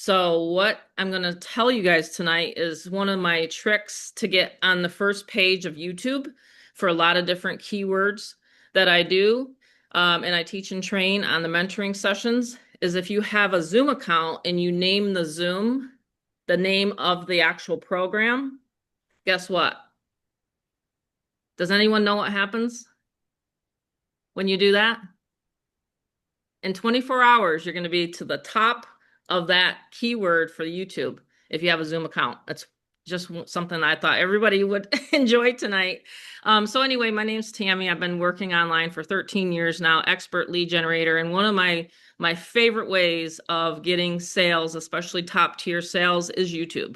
So what I'm going to tell you guys tonight is one of my tricks to get on the first page of YouTube for a lot of different keywords that I do. And I teach and train on the mentoring sessions is if you have a Zoom account and you name the Zoom, the name of the actual program, guess what? Does anyone know what happens when you do that? In 24 hours, you're going to be to the top of that keyword for YouTube if you have a Zoom account. That's just something I thought everybody would enjoy tonight. So anyway, my name's Tammy. I've been working online for 13 years now, expert lead generator. And one of my favorite ways of getting sales, especially top tier sales, is YouTube.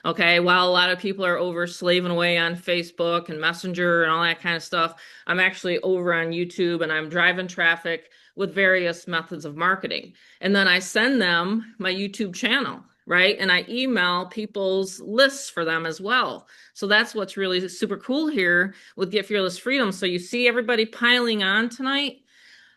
Okay, while a lot of people are over slaving away on Facebook and Messenger and all that kind of stuff, I'm actually over on YouTube and I'm driving traffic with various methods of marketing. And then I send them my YouTube channel, right? And I email people's lists for them as well. So that's what's really super cool here with Get Fearless Freedom. So you see everybody piling on tonight.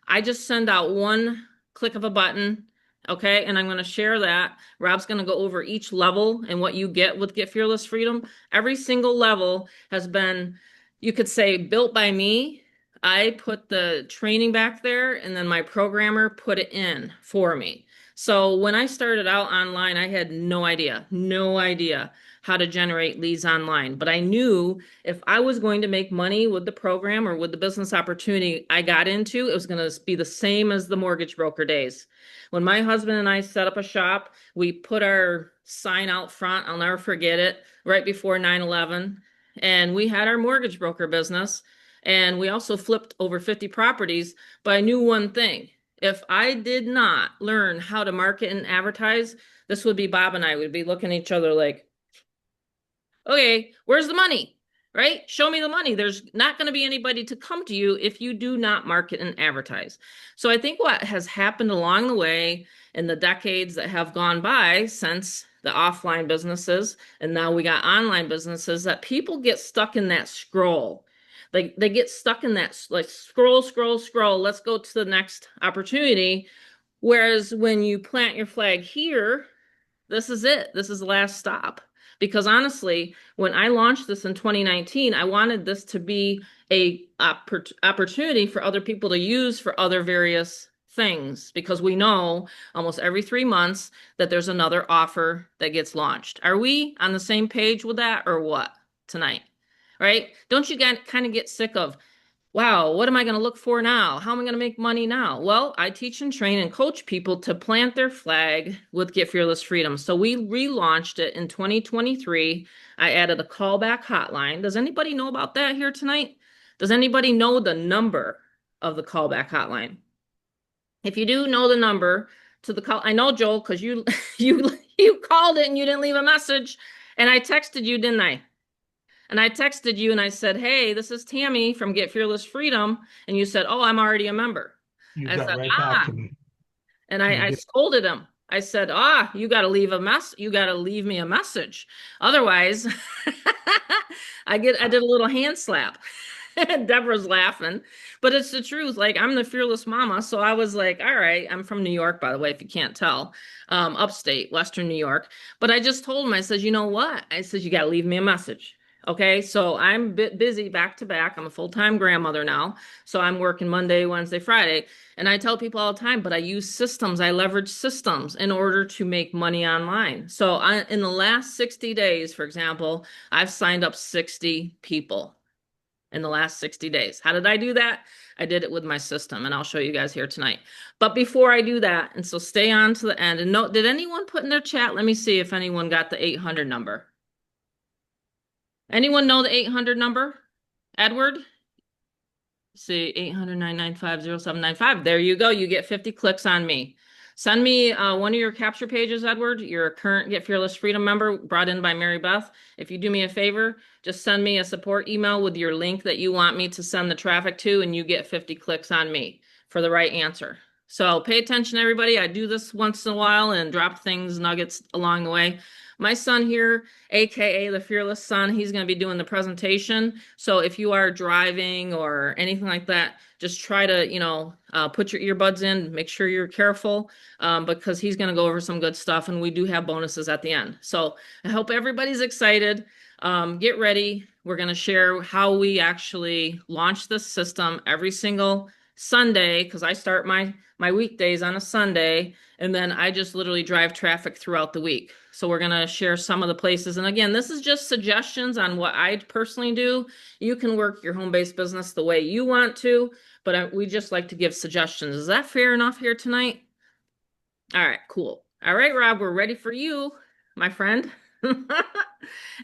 I just send out one click of a button. Okay, and I'm going to share that. Rob's going to go over each level and what you get with Get Fearless Freedom. Every single level has been, you could say, built by me. I put the training back there and then my programmer put it in for me. So when I started out online, I had no idea how to generate leads online. But I knew if I was going to make money with the program or with the business opportunity I got into, it was going to be the same as the mortgage broker days. When my husband and I set up a shop, we put our sign out front. I'll never forget it, right before 9/11. And we had our mortgage broker business. And we also flipped over 50 properties. But I knew one thing. If I did not learn how to market and advertise, this would be Bob and I would be looking at each other like, okay, where's the money? Right? Show me the money. There's not going to be anybody to come to you if you do not market and advertise. So I think what has happened along the way in the decades that have gone by since the offline businesses and now we got online businesses, that people get stuck in that scroll. They get stuck in that like scroll, scroll, scroll. Let's go to the next opportunity. Whereas when you plant your flag here, this is it. This is the last stop. Because honestly, when I launched this in 2019, I wanted this to be a opportunity for other people to use for other various things, because we know almost every 3 months that there's another offer that gets launched. Are we on the same page with that or what tonight? Right? Don't you kind of get sick of, wow, what am I going to look for now? How am I going to make money now? Well, I teach and train and coach people to plant their flag with Get Fearless Freedom. So we relaunched it in 2023. I added a callback hotline. Does anybody know about that here tonight? Does anybody know the number of the callback hotline? If you do know the number to the call, I know, Joel, because you you called it and you didn't leave a message, and I texted you, didn't I? And I texted you and I said, hey, this is Tammy from Get Fearless Freedom. And you said, oh, I'm already a member. You I got said, right back ah. to me. And You I did. scolded him. I said, ah, you got to leave a mess. You got to leave me a message. Otherwise, I did a little hand slap. Deborah's laughing, but it's the truth. Like, I'm the fearless mama. So I was like, all right, I'm from New York, by the way, if you can't tell, upstate, Western New York. But I just told him, I said, you know what? I said, you got to leave me a message. Okay. So I'm a bit busy back to back. I'm a full-time grandmother now. So I'm working Monday, Wednesday, Friday. And I tell people all the time, but I use systems. I leverage systems in order to make money online. So in the last 60 days, for example, I've signed up 60 people in the last 60 days. How did I do that? I did it with my system, and I'll show you guys here tonight. But before I do that, and so stay on to the end, and note, did anyone put in their chat? Let me see if anyone got the 800 number. Anyone know the 800 number? Edward? See, 800-995-0795. There you go. You get 50 clicks on me. Send me one of your capture pages, Edward. You're a current Get Fearless Freedom member brought in by Mary Beth. If you do me a favor, just send me a support email with your link that you want me to send the traffic to, and you get 50 clicks on me for the right answer. So pay attention, everybody. I do this once in a while and drop things, nuggets along the way. My son here, aka the Fearless Son, he's going to be doing the presentation. So if you are driving or anything like that, just try to, put your earbuds in, make sure you're careful, because he's going to go over some good stuff, and we do have bonuses at the end. So I hope everybody's excited. Get ready. We're going to share how we actually launch this system every single Sunday, because I start my weekdays on a Sunday, and then I just literally drive traffic throughout the week. So we're going to share some of the places. And again, this is just suggestions on what I personally do. You can work your home-based business the way you want to, but we just like to give suggestions. Is that fair enough here tonight? All right, cool. All right, Rob, we're ready for you, my friend.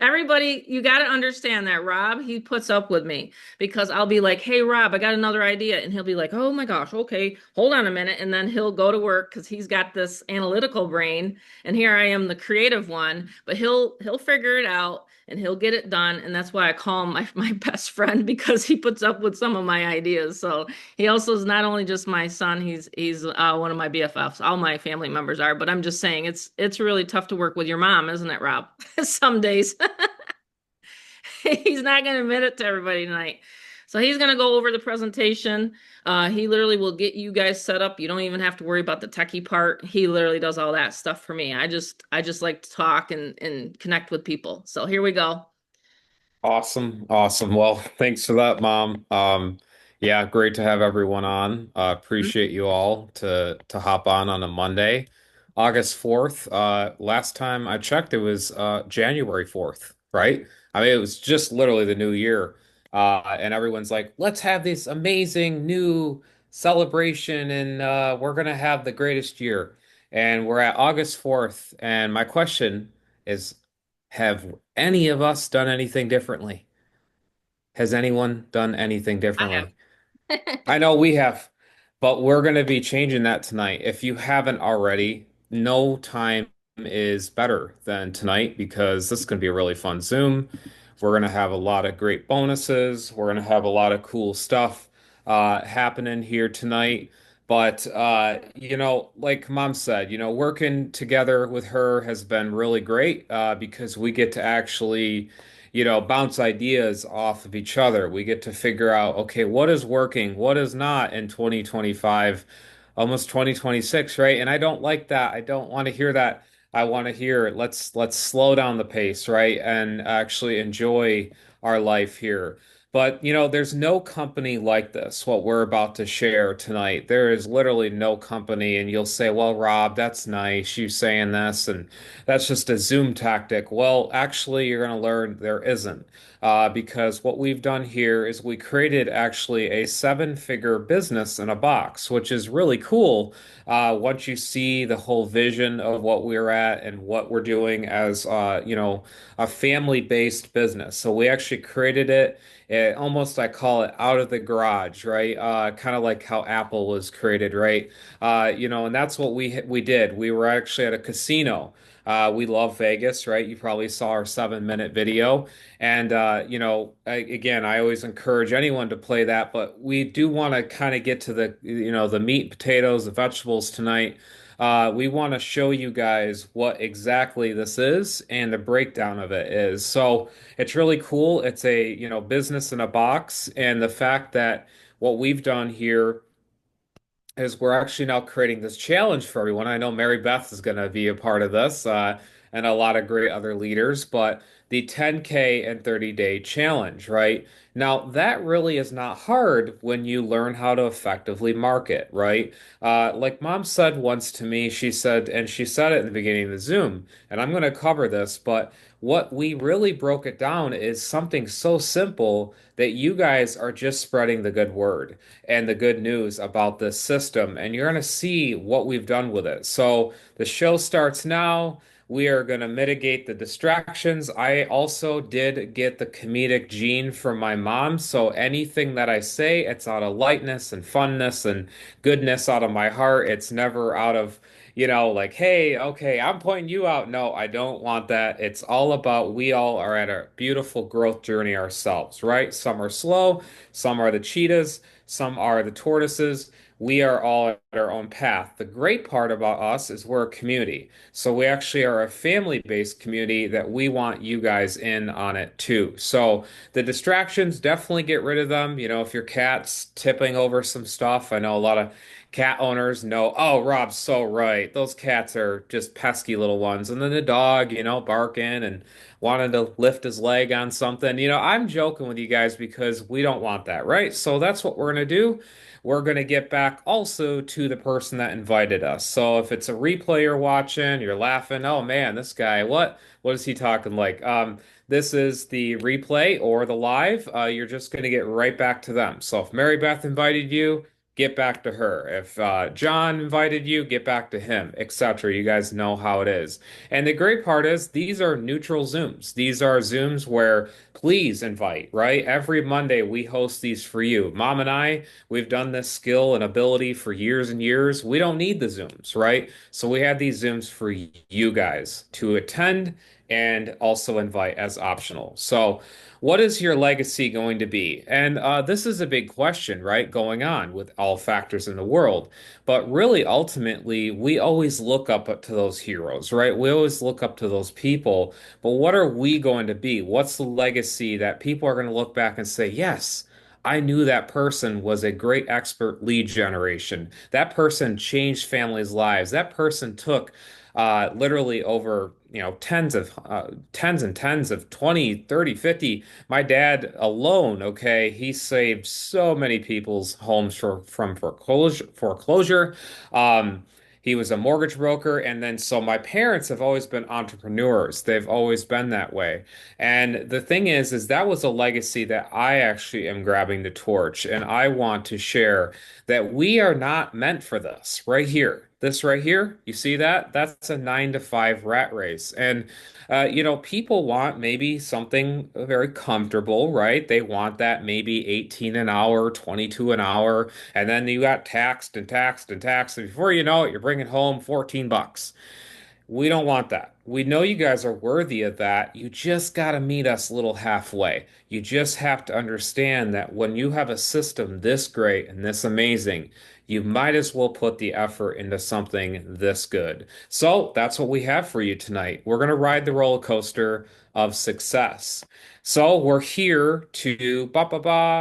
Everybody, you got to understand that Rob, he puts up with me because I'll be like, hey, Rob, I got another idea. And he'll be like, oh my gosh, okay, hold on a minute. And then he'll go to work because he's got this analytical brain. And here I am, the creative one, but he'll figure it out and he'll get it done. And that's why I call him my best friend, because he puts up with some of my ideas. So he also is not only just my son, he's one of my BFFs. All my family members are, but I'm just saying it's really tough to work with your mom, isn't it, Rob? Some days. He's not going to admit it to everybody tonight. So he's going to go over the presentation. He literally will get you guys set up. You don't even have to worry about the techie part. He literally does all that stuff for me. I just like to talk and connect with people. So here we go. Awesome. Awesome. Well, thanks for that, Mom. Yeah, great to have everyone on. Appreciate you all to hop on a Monday, August 4th. Last time I checked, it was January 4th, right? I mean, it was just literally the new year. And everyone's like, let's have this amazing new celebration and we're gonna have the greatest year. And we're at August 4th, and my question is, have any of us done anything differently? Has anyone done anything I have. differently? I know we have, but we're going to be changing that tonight. If you haven't already, no time is better than tonight because this is going to be a really fun Zoom. We're going to have a lot of great bonuses. We're going to have a lot of cool stuff happening here tonight. But like Mom said, working together with her has been really great because we get to actually bounce ideas off of each other. We get to figure out, okay, what is working, what is not in 2025, almost 2026, right? And I don't like that. I don't want to hear that. I want to hear, let's slow down the pace, right? And actually enjoy our life here. But there's no company like this, what we're about to share tonight. There is literally no company, and you'll say, well, Rob, that's nice, you saying this, and that's just a Zoom tactic. Well, actually, you're going to learn there isn't. Because what we've done here is we created actually a seven-figure business in a box, which is really cool. Once you see the whole vision of what we're at and what we're doing as, a family-based business. So we actually created it. Almost, I call it out of the garage, right? Kind of like how Apple was created, right? And that's what we did. We were actually at a casino. We love Vegas, right? You probably saw our 7-minute video. And, again, I always encourage anyone to play that, but we do want to kind of get to the meat, potatoes, the vegetables tonight. We want to show you guys what exactly this is and the breakdown of it is. So it's really cool. It's a, business in a box. And the fact that what we've done here is we're actually now creating this challenge for everyone. I know Mary Beth is going to be a part of this, and a lot of great other leaders, but the 10K and 30-day challenge, right? Now, that really is not hard when you learn how to effectively market, right? Like Mom said once to me, and she said it in the beginning of the Zoom, and I'm going to cover this, but what we really broke it down is something so simple that you guys are just spreading the good word and the good news about this system, and you're going to see what we've done with it. So the show starts now. We are going to mitigate the distractions. I also did get the comedic gene from my mom, so anything that I say, it's out of lightness and funness and goodness out of my heart. It's never out of, like, hey, okay, I'm pointing you out. No, I don't want that. It's all about we all are at a beautiful growth journey ourselves, right? Some are slow, some are the cheetahs, some are the tortoises. We are all at our own path. The great part about us is we're a community. So we actually are a family-based community that we want you guys in on it too. So the distractions, definitely get rid of them. If your cat's tipping over some stuff, I know a lot of cat owners know, oh, Rob's so right. Those cats are just pesky little ones. And then the dog, barking and wanting to lift his leg on something. I'm joking with you guys because we don't want that, right? So that's what we're going to do. We're going to get back also to the person that invited us. So if it's a replay you're watching, you're laughing, oh man, this guy, what is he talking like? This is the replay or the live. You're just going to get right back to them. So if Mary Beth invited you, get back to her. If John invited you, get back to him, etc. You guys know how it is. And the great part is these are neutral Zooms. These are Zooms where please invite, right? Every Monday we host these for you. Mom and I, we've done this skill and ability for years and years. We don't need the Zooms, right? So we have these Zooms for you guys to attend and also invite as optional. So what is your legacy going to be? And this is a big question, right? Going on with all factors in the world. But really, ultimately, we always look up to those heroes, right? We always look up to those people. But what are we going to be? What's the legacy that people are going to look back and say, yes, I knew that person was a great expert lead generation. That person changed families' lives. That person took literally over tens and tens of 20, 30, 50. My dad alone, okay, he saved so many people's homes from foreclosure. um he was a mortgage broker, and then so my parents have always been entrepreneurs. They've always been that way. And the thing is that was a legacy that I actually am grabbing the torch, and I want to share that we are not meant for this right here. This right here, you see that? That's a 9 to 5 rat race. And, people want maybe something very comfortable, right? They want that maybe 18 an hour, 22 an hour. And then you got taxed and taxed and taxed. And before you know it, you're bringing home 14 bucks. We don't want that. We know you guys are worthy of that. You just got to meet us a little halfway. You just have to understand that when you have a system this great and this amazing, you might as well put the effort into something this good. So that's what we have for you tonight. We're going to ride the roller coaster of success. So we're here to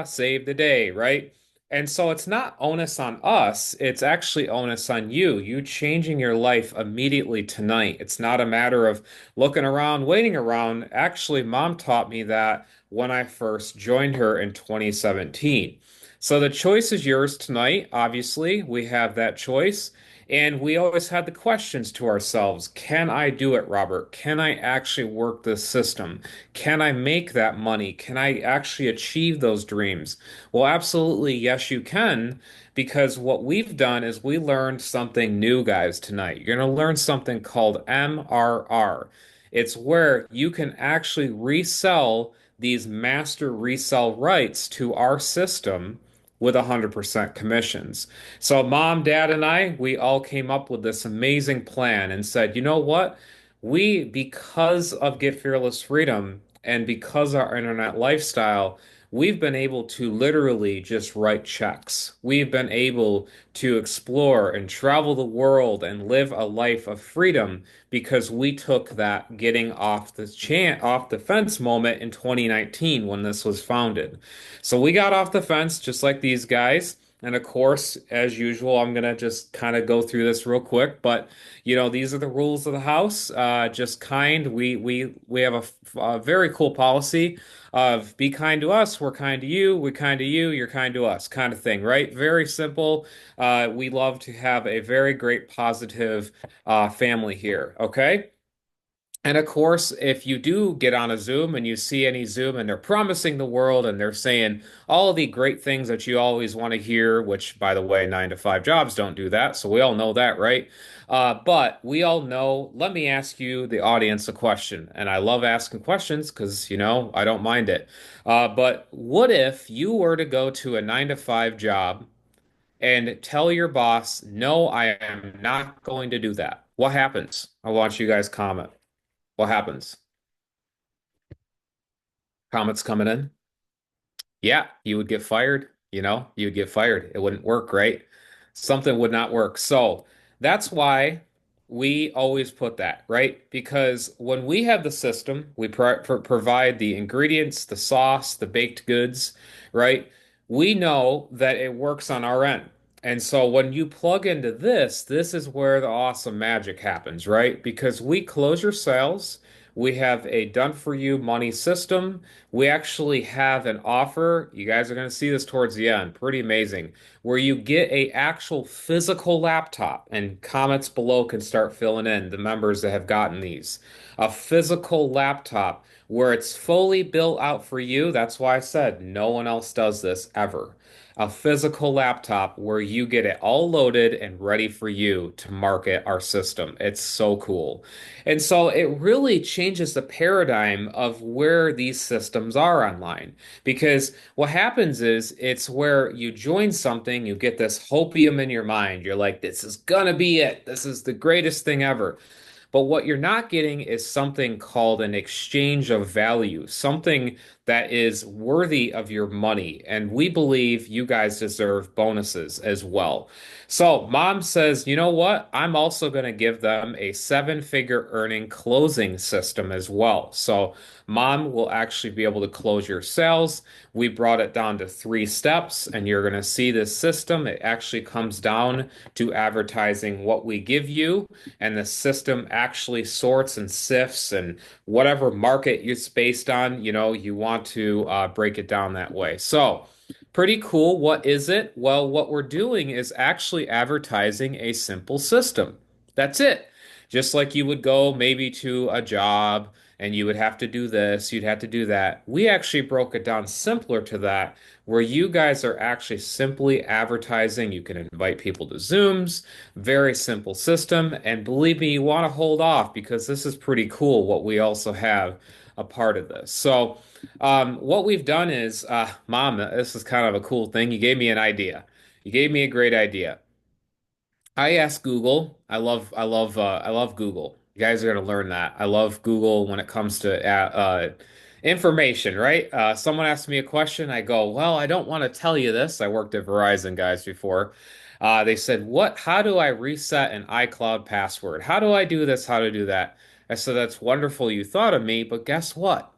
save the day, right? And so it's not onus on us, it's actually onus on you. You changing your life immediately tonight. It's not a matter of looking around, waiting around. Actually, mom taught me that when I first joined her in 2017. So the choice is yours tonight. Obviously, we have that choice. And we always had the questions to ourselves. Can I do it, Robert? Can I actually work this system? Can I make that money? Can I actually achieve those dreams? Well, absolutely, yes, you can, because what we've done is we learned something new, guys, tonight. You're going to learn something called MRR. It's where you can actually resell these master resell rights to our system with 100% commissions. So, mom, dad, and I, we all came up with this amazing plan and said, you know what? Because of Get Fearless Freedom and because of our internet lifestyle, we've been able to literally just write checks. We've been able to explore and travel the world and live a life of freedom because we took that getting off the fence moment in 2019 when this was founded. So we got off the fence just like these guys. And of course, as usual, I'm gonna just kind of go through this real quick, but these are the rules of the house. Just kind. We have a very cool policy of be kind to us, we're kind to you, we're kind to you, you're kind to us, kind of thing, right? Very simple. We love to have a very great positive family here. Okay. And of course, if you do get on a Zoom and you see any Zoom and they're promising the world and they're saying all of the great things that you always want to hear, which by the way, 9 to 5 jobs don't do that. So we all know that, right? But we all know, let me ask you, the audience, a question. And I love asking questions because, I don't mind it. But what if you were to go to a 9 to 5 job and tell your boss, no, I am not going to do that. What happens? I want you guys comment. What happens? Comments coming in? Yeah, you would get fired. You would get fired. It wouldn't work, right? Something would not work. So that's why we always put that, right? Because when we have the system, we provide the ingredients, the sauce, the baked goods, right? We know that it works on our end. And so when you plug into this is where the awesome magic happens, right? Because we close your sales, we have a done for you money system. We actually have an offer. You guys are going to see this towards the end. Pretty amazing. Where you get a actual physical laptop, and comments below can start filling in the members that have gotten these. A physical laptop where it's fully built out for you. That's why I said no one else does this ever. A physical laptop where you get it all loaded and ready for you to market our system. It's so cool. And so it really changes the paradigm of where these systems are online. Because what happens is it's where you join something, you get this hopium in your mind. You're like, this is gonna be it. This is the greatest thing ever. But what you're not getting is something called an exchange of value, something that is worthy of your money. And we believe you guys deserve bonuses as well. So mom says, you know what? I'm also going to give them a seven-figure earning closing system as well. So mom will actually be able to close your sales. We brought it down to 3 steps, and you're going to see this system. It actually comes down to advertising what we give you, and the system actually sorts and sifts and whatever market it's based on, you want to break it down that way. So, pretty cool. What is it? Well, what we're doing is actually advertising a simple system. That's it. Just like you would go maybe to a job and you would have to do this, you'd have to do that. We actually broke it down simpler to that, where you guys are actually simply advertising. You can invite people to Zooms, very simple system. And believe me, you want to hold off because this is pretty cool what we also have a part of this. So, what we've done is, Mom, this is kind of a cool thing. You gave me an idea. You gave me a great idea. I asked Google. I love Google. You guys are gonna learn that. I love Google when it comes to information, right? Someone asked me a question. I go, well, I don't want to tell you this. I worked at Verizon guys before. They said, how do I reset an iCloud password? How do I do this? How to do that? I said, that's wonderful you thought of me, but guess what?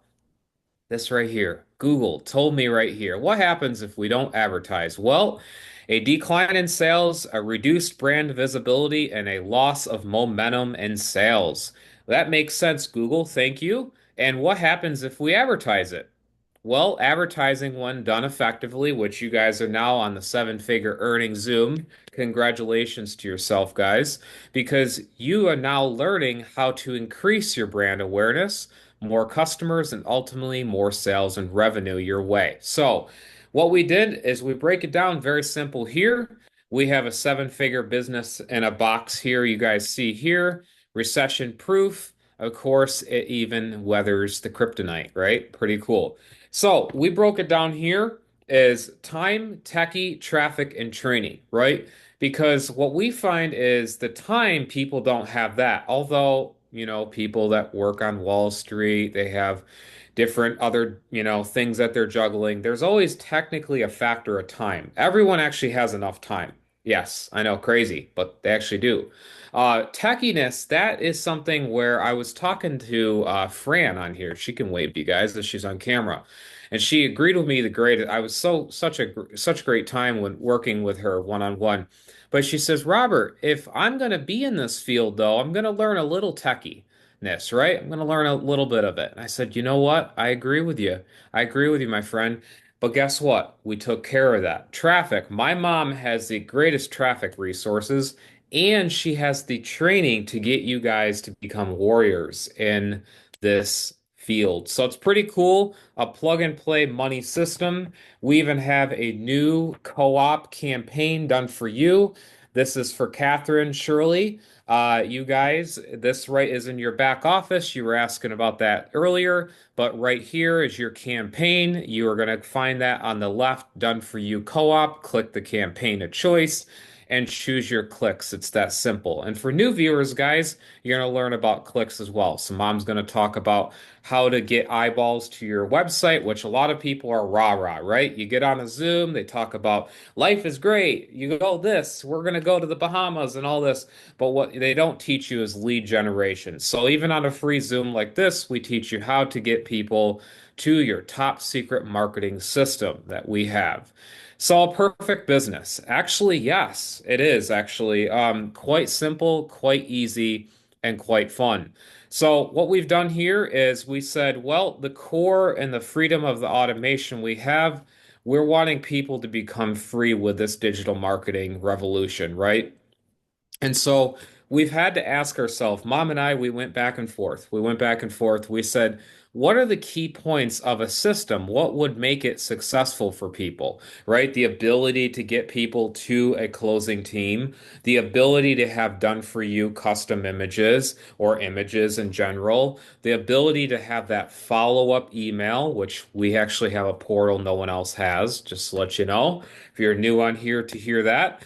This right here. Google told me right here. What happens if we don't advertise? Well, a decline in sales, a reduced brand visibility, and a loss of momentum in sales. That makes sense, Google. Thank you. And what happens if we advertise it? Well, advertising, when done effectively, which you guys are now on the seven-figure earning Zoom, congratulations to yourself, guys, because you are now learning how to increase your brand awareness, more customers, and ultimately more sales and revenue your way. So, what we did is we break it down very simple here. We have a seven-figure business in a box here. You guys see here, recession proof. Of course, it even weathers the kryptonite, right? Pretty cool. So we broke it down here as time, techie, traffic, and training, right? Because what we find is the time people don't have that. Although, people that work on Wall Street, they have different other, things that they're juggling. There's always technically a factor of time. Everyone actually has enough time. Yes, I know, crazy, but they actually do. Techiness, that is something where I was talking to Fran on here. She can wave to you guys as she's on camera. And she agreed with me the great. I was such a great time when working with her one on one. But she says, Robert, if I'm going to be in this field though, I'm going to learn a little techiness, right? I'm going to learn a little bit of it. And I said, you know what? I agree with you. I agree with you, my friend. But guess what? We took care of that. Traffic. My mom has the greatest traffic resources, and she has the training to get you guys to become warriors in this field. So it's pretty cool. A plug and play money system. We even have a new co-op campaign done for you. This is for Catherine Shirley. You guys, this right is in your back office. You were asking about that earlier, but right here is your campaign. You are going to find that on the left, Done For You Co-op. Click the campaign of choice and choose your clicks. It's that simple. And for new viewers, guys, you're going to learn about clicks as well. So mom's going to talk about how to get eyeballs to your website, which a lot of people are rah-rah, right? You get on a Zoom, they talk about life is great. You go this, we're going to go to the Bahamas and all this. But what they don't teach you is lead generation. So even on a free Zoom like this, we teach you how to get people to your top secret marketing system that we have. So a perfect business. Actually, yes, it is actually quite simple, quite easy, and quite fun. So what we've done here is we said, well, the core and the freedom of the automation we have, we're wanting people to become free with this digital marketing revolution, right? And so we've had to ask ourselves, mom and I, we went back and forth. We went back and forth. We said, what are the key points of a system? What would make it successful for people, right? The ability to get people to a closing team, the ability to have done for you custom images or images in general, the ability to have that follow-up email, which we actually have a portal no one else has, just to let you know, if you're new on here to hear that.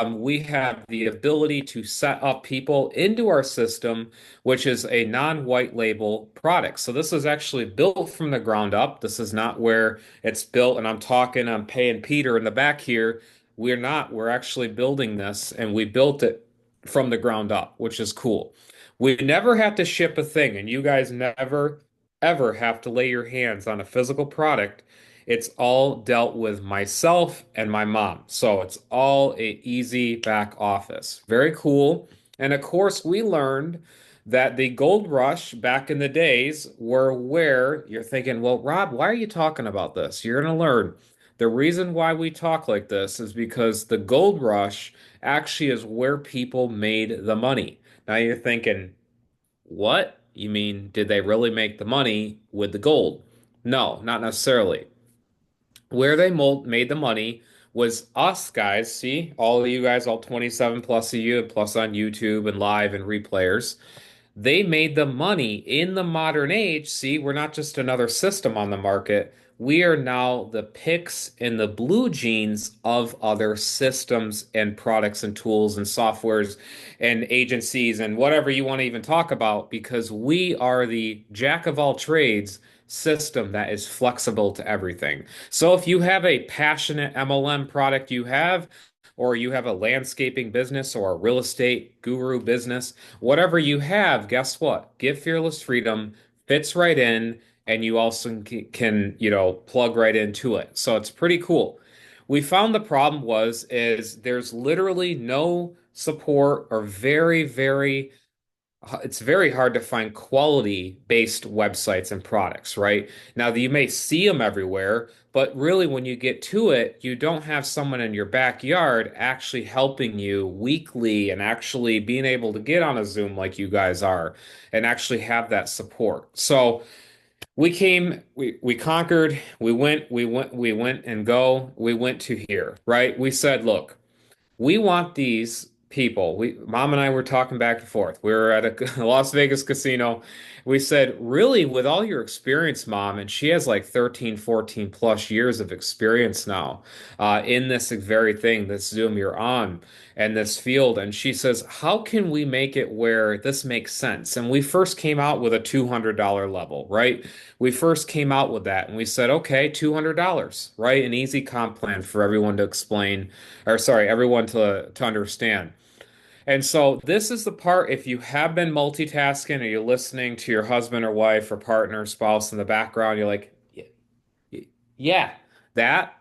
We have the ability to set up people into our system, which is a non-white label product. So this is actually built from the ground up. This is not where it's built, and I'm paying Peter in the back here. We're not. We're actually building this, and we built it from the ground up, which is cool. We never have to ship a thing, and you guys never, ever have to lay your hands on a physical product. It's all dealt with myself and my mom. So it's all a easy back office. Very cool. And of course, we learned that the gold rush back in the days were where you're thinking, well, Rob, why are you talking about this? You're going to learn. The reason why we talk like this is because the gold rush actually is where people made the money. Now you're thinking, what? You mean, did they really make the money with the gold? No, not necessarily. Where they made the money was us guys. See, all of you guys, all 27 plus of you, plus on YouTube and live and replayers. They made the money in the modern age. See, we're not just another system on the market. We are now the picks and the blue jeans of other systems and products and tools and softwares and agencies and whatever you want to even talk about because we are the jack of all trades system that is flexible to everything. So if you have a passionate MLM product you have, or you have a landscaping business or a real estate guru business, whatever you have, guess what? Give Fearless Freedom fits right in, and you also can, plug right into it. So it's pretty cool. We found the problem is there's literally no support or it's very hard to find quality based websites and products, right? Now, you may see them everywhere, but really, when you get to it, you don't have someone in your backyard actually helping you weekly and actually being able to get on a Zoom like you guys are and actually have that support. So, we conquered, we went to here, right? We said, look, we want these people. Mom and I were talking back and forth. We were at a Las Vegas casino. We said, really, with all your experience, Mom, and she has like 13, 14 plus years of experience now in this very thing, this Zoom you're on, and this field. And she says, how can we make it where this makes sense? And we first came out with a $200 level, right? We first came out with that and we said, okay, $200, right? An easy comp plan for everyone to explain or sorry, everyone to understand. And so this is the part if you have been multitasking or you're listening to your husband or wife or partner, spouse in the background, you're like, yeah, that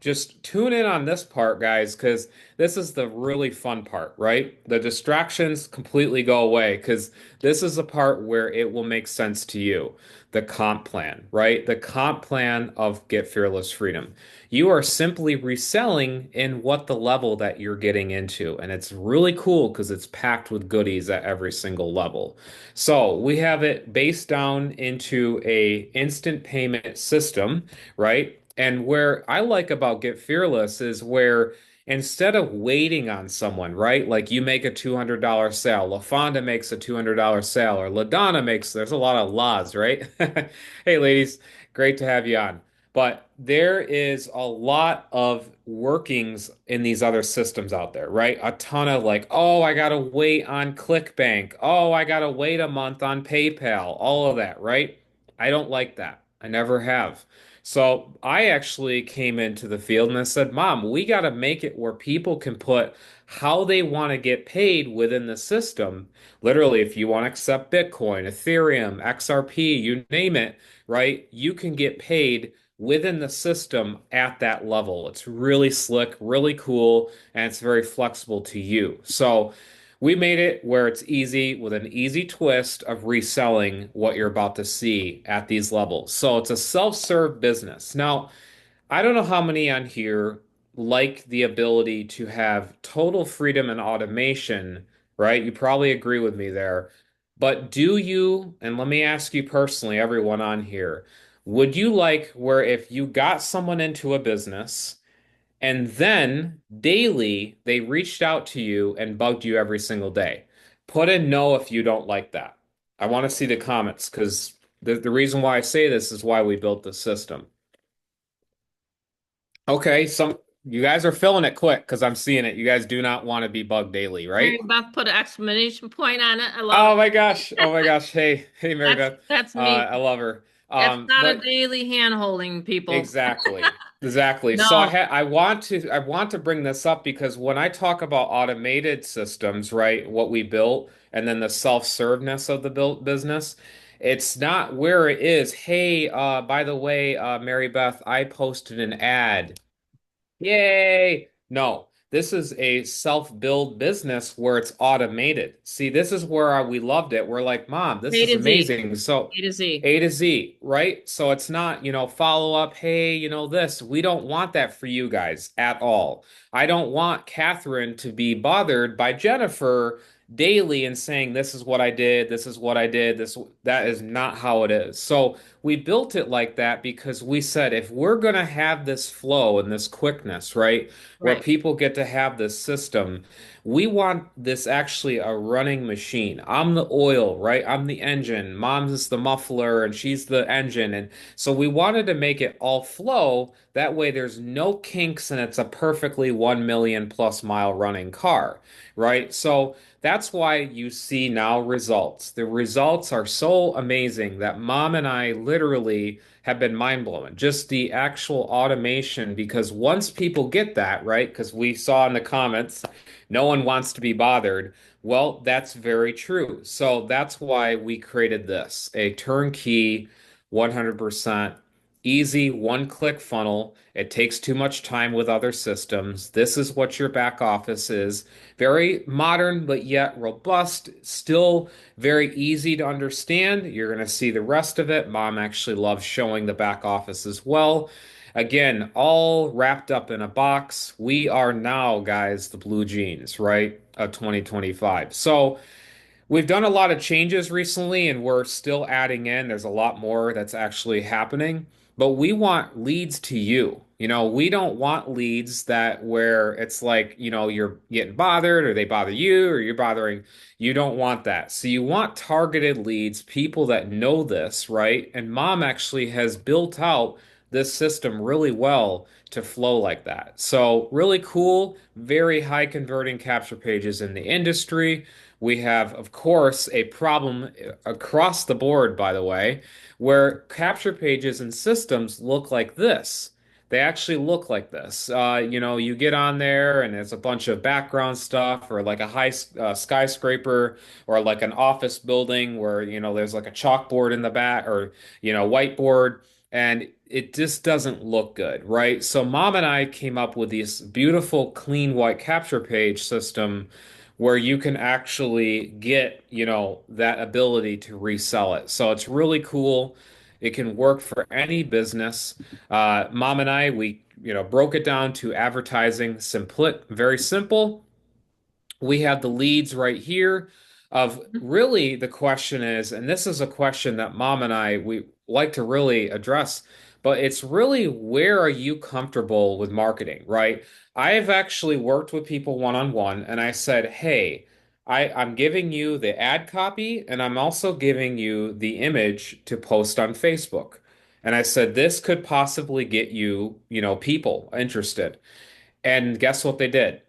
just tune in on this part, guys, because this is the really fun part, right? The distractions completely go away because this is the part where it will make sense to you. The comp plan, right? The comp plan of Get Fearless Freedom. You are simply reselling in what the level that you're getting into. And it's really cool because it's packed with goodies at every single level. So we have it based down into a instant payment system, right? And where I like about Get Fearless is where instead of waiting on someone, right? Like you make a $200 sale, LaFonda makes a $200 sale, or LaDonna makes, there's a lot of laws, right? Hey, ladies, great to have you on. But there is a lot of workings in these other systems out there, right? A ton of like, oh, I gotta wait on ClickBank. Oh, I gotta wait a month on PayPal. All of that, right? I don't like that. I never have. So I actually came into the field and I said, Mom, we got to make it where people can put how they want to get paid within the system. Literally, if you want to accept Bitcoin, Ethereum, XRP, you name it, right? You can get paid within the system at that level. It's really slick, really cool, and it's very flexible to you. So we made it where it's easy with an easy twist of reselling what you're about to see at these levels. So it's a self-serve business. Now, I don't know how many on here like the ability to have total freedom and automation, right? You probably agree with me there. But do you, and let me ask you personally, everyone on here, would you like where if you got someone into a business, and then daily, they reached out to you and bugged you every single day? Put in no if you don't like that. I want to see the comments because the reason why I say this is why we built the system. Okay, some you guys are filling it quick because I'm seeing it. You guys do not want to be bugged daily, Mary right? Beth put an exclamation point on it. I love Oh it. my gosh. Oh my gosh. Hey, Mary That's Beth. that's me. I love her. It's not a But daily hand holding people. exactly. Exactly. So No, I want to bring this up because when I talk about automated systems, right, what we built and then the self-serveness of the built business, it's not where it is. Hey, by the way, Mary Beth, I posted an ad. Yay! No, this is a self-build business where it's automated. See, this is where we loved it. We're like, Mom, this A is to Z. amazing. So A to Z. A to Z, right? So it's not, follow up, hey, this. We don't want that for you guys at all. I don't want Catherine to be bothered by Jennifer daily and saying, this is what I did, this is what I did, that is not how it is. So we built it like that because we said if we're going to have this flow and this quickness, right, where Right. people get to have this system, we want this actually a running machine. I'm the oil, right? I'm the engine. Mom's is the muffler and she's the engine. And so we wanted to make it all flow. That way there's no kinks and it's a perfectly 1 million plus mile running car, right? So that's why you see now results. The results are so amazing that Mom and I literally have been mind blowing. Just the actual automation, because once people get that, right? Because we saw in the comments, no one wants to be bothered. Well, that's very true. So that's why we created this, a turnkey, 100% easy one-click funnel. It takes too much time with other systems. This is what your back office is. Very modern, but yet robust, still very easy to understand. You're going to see the rest of it. Mom actually loves showing the back office as well. Again, all wrapped up in a box. We are now, guys, the blue jeans, right? Of 2025. So we've done a lot of changes recently and we're still adding in. There's a lot more that's actually happening, but we want leads to you. We don't want leads that where it's like, you're getting bothered or they bother you or you're bothering. You don't want that. So you want targeted leads, people that know this, right? And Mom actually has built out this system really well to flow like that. So really cool, very high converting capture pages in the industry. We have, of course, a problem across the board, by the way, where capture pages and systems look like this. They actually look like this. You get on there and there's a bunch of background stuff, or like a high skyscraper, or like an office building where, there's like a chalkboard in the back, or, whiteboard, and it just doesn't look good, right? So Mom and I came up with this beautiful, clean white capture page system where you can actually get, that ability to resell it. So it's really cool. It can work for any business. Mom and I, we, broke it down to advertising, very simple. We have the leads right here. of really the question is, and this is a question that Mom and I we like to really address, but it's really where are you comfortable with marketing, right? I have actually worked with people one-on-one and I said, hey, I'm giving you the ad copy and I'm also giving you the image to post on Facebook. And I said, this could possibly get you, people interested. And guess what they did?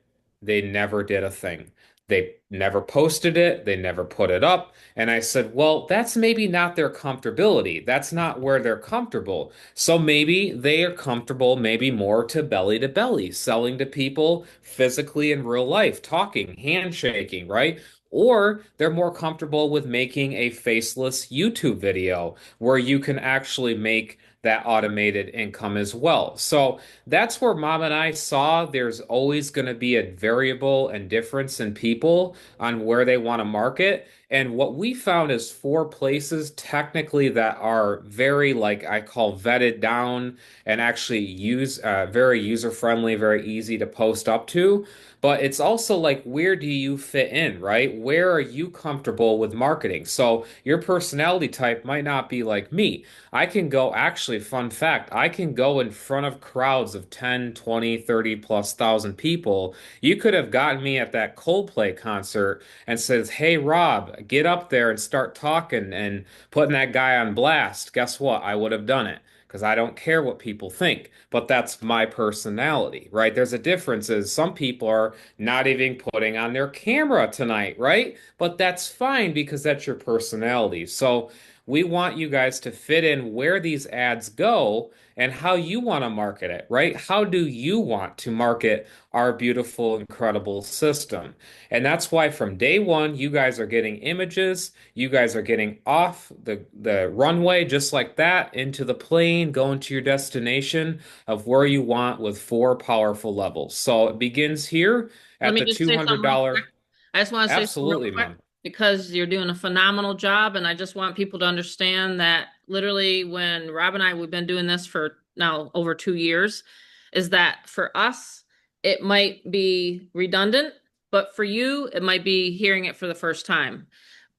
They never did a thing. They never posted it. They never put it up. And I said, well, that's maybe not their comfortability. That's not where they're comfortable. So maybe they are comfortable, maybe more to belly, selling to people physically in real life, talking, handshaking, right? Or they're more comfortable with making a faceless YouTube video where you can actually make that automated income as well. So, that's where Mom and I saw there's always going to be a variable and difference in people on where they want to market. And what we found is four places technically that are very, like I call vetted down and actually use very user friendly, very easy to post up to. But it's also like, where do you fit in, right? Where are you comfortable with marketing? So your personality type might not be like me. I can go, actually, fun fact, I can go in front of crowds of 10, 20, 30 plus thousand people. You could have gotten me at that Coldplay concert and says, hey, Rob, get up there and start talking and putting that guy on blast. Guess what? I would have done it because I don't care what people think. But that's my personality, right? There's a difference is some people are not even putting on their camera tonight, right? But that's fine because that's your personality. So we want you guys to fit in where these ads go and how you want to market it, right? How do you want to market our beautiful, incredible system? And that's why from day one, you guys are getting images. You guys are getting off the runway just like that into the plane, going to your destination of where you want with four powerful levels. So it begins here Let at me the just say something real quick. $200. I just want to say something real Absolutely, quick Mom. because you're doing a phenomenal job. And I just want people to understand that literally when Rob and I, we've been doing this for now over 2 years, is that for us, it might be redundant, but for you, it might be hearing it for the first time.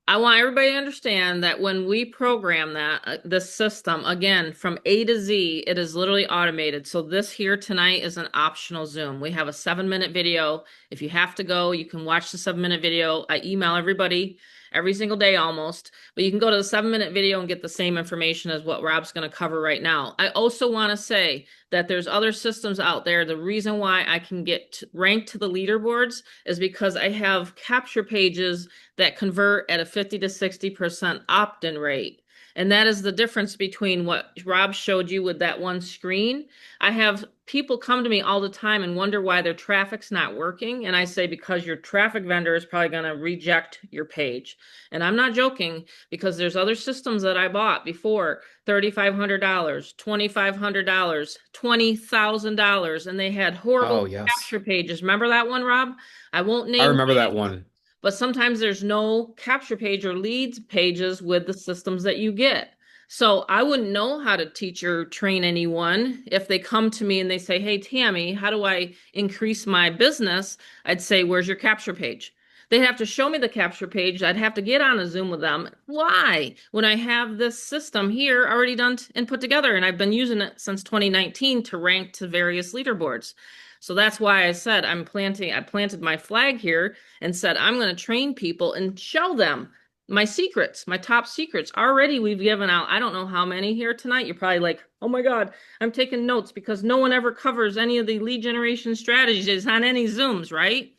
I want everybody to understand that when we program that, the system, again, from A to Z, it is literally automated. So this here tonight is an optional Zoom. We have a 7-minute video. If you have to go, you can watch the 7-minute video. I email everybody every single day almost, but you can go to the 7-minute video and get the same information as what Rob's going to cover right now. I also want to say that there's other systems out there. The reason why I can get ranked to the leaderboards is because I have capture pages that convert at a 50 to 60% opt-in rate. And that is the difference between what Rob showed you with that one screen. I have people come to me all the time and wonder why their traffic's not working. And I say, because your traffic vendor is probably going to reject your page. And I'm not joking because there's other systems that I bought before, $3,500, $2,500, $20,000, and they had Oh, horrible yes. capture pages. Remember that one, Rob? I won't I name, remember that one. but sometimes there's no capture page or leads pages with the systems that you get. So I wouldn't know how to teach or train anyone if they come to me and they say, hey, Tammy, how do I increase my business? I'd say, where's your capture page? They'd have to show me the capture page. I'd have to get on a Zoom with them. Why? When I have this system here already done and put together, and I've been using it since 2019 to rank to various leaderboards. So that's why I said I planted my flag here and said, I'm going to train people and show them my secrets, my top secrets. Already we've given out, I don't know how many here tonight. You're probably like, oh my God, I'm taking notes because no one ever covers any of the lead generation strategies on any Zooms, right?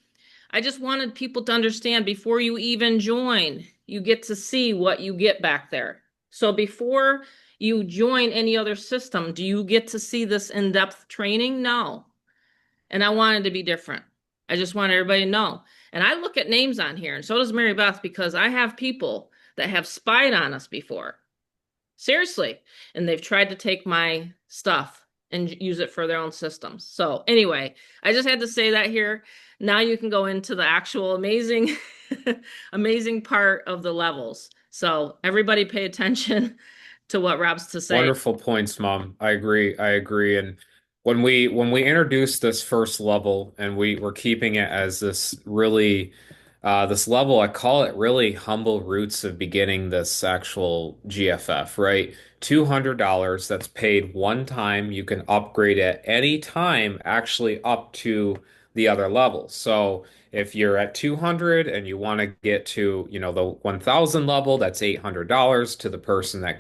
I just wanted people to understand before you even join, you get to see what you get back there. So before you join any other system, do you get to see this in-depth training? No. And I wanted to be different. I just want everybody to know. And I look at names on here, and so does Mary Beth, because I have people that have spied on us before. Seriously. And they've tried to take my stuff and use it for their own systems. So anyway, I just had to say that here. Now you can go into the actual amazing, amazing part of the levels. So everybody pay attention to what Rob's to say. Wonderful points, Mom. I agree. I agree. And when we introduced this first level and we were keeping it as this really this level, I call it really humble roots of beginning this actual GFF, right? $200 that's paid one time. You can upgrade at any time, actually up to the other level. So if you're at 200 and you want to get to, the 1000 level, that's $800 to the person that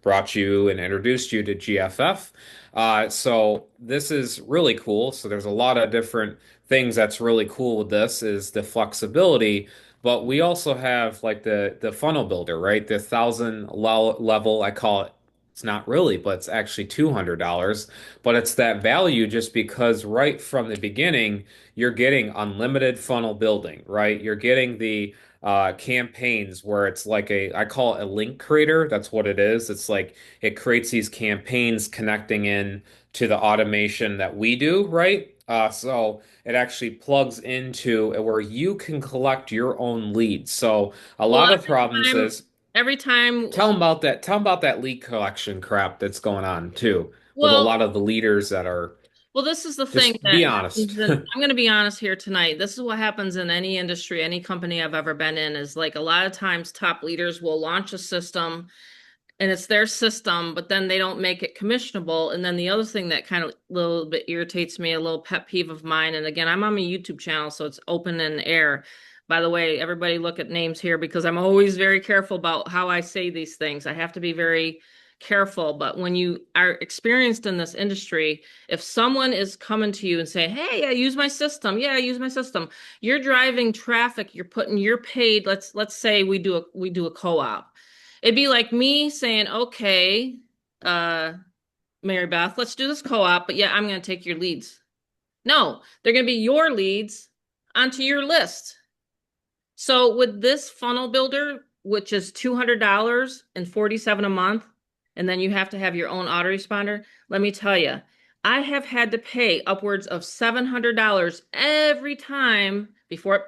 brought you and introduced you to GFF. So this is really cool. So there's a lot of different things that's really cool with this is the flexibility, but we also have like the funnel builder, right? The 1000 level, I call it. It's not really, but it's actually $200. But it's that value just because right from the beginning, you're getting unlimited funnel building, right? You're getting the campaigns where it's like I call it a link creator. That's what it is. It's like it creates these campaigns connecting in to the automation that we do, right? So it actually plugs into where you can collect your own leads. So a Well, lot of problems time, is every time, tell them about that. Tell them about that lead collection crap that's going on too, with a well, lot of the leaders that are well, this is the thing just that be honest. happens I'm going to be honest here tonight. This is what happens in any industry, any company I've ever been in is like a lot of times top leaders will launch a system and it's their system, but then they don't make it commissionable. And then the other thing that kind of a little bit irritates me, a little pet peeve of mine, and again, I'm on my YouTube channel, so it's open in the air. By the way, everybody look at names here because I'm always very careful about how I say these things. I have to be very careful. But when you are experienced in this industry, if someone is coming to you and saying, "Hey, I use my system. Yeah, I use my system." You're driving traffic, you're putting your paid, let's say we do a co-op. It'd be like me saying, okay, uh, Mary Beth, let's do this co-op, but yeah, I'm going to take your leads. No, they're going to be your leads onto your list. So with this funnel builder, which is $200 and 47 a month, and then you have to have your own autoresponder, let me tell you, I have had to pay upwards of $700 every time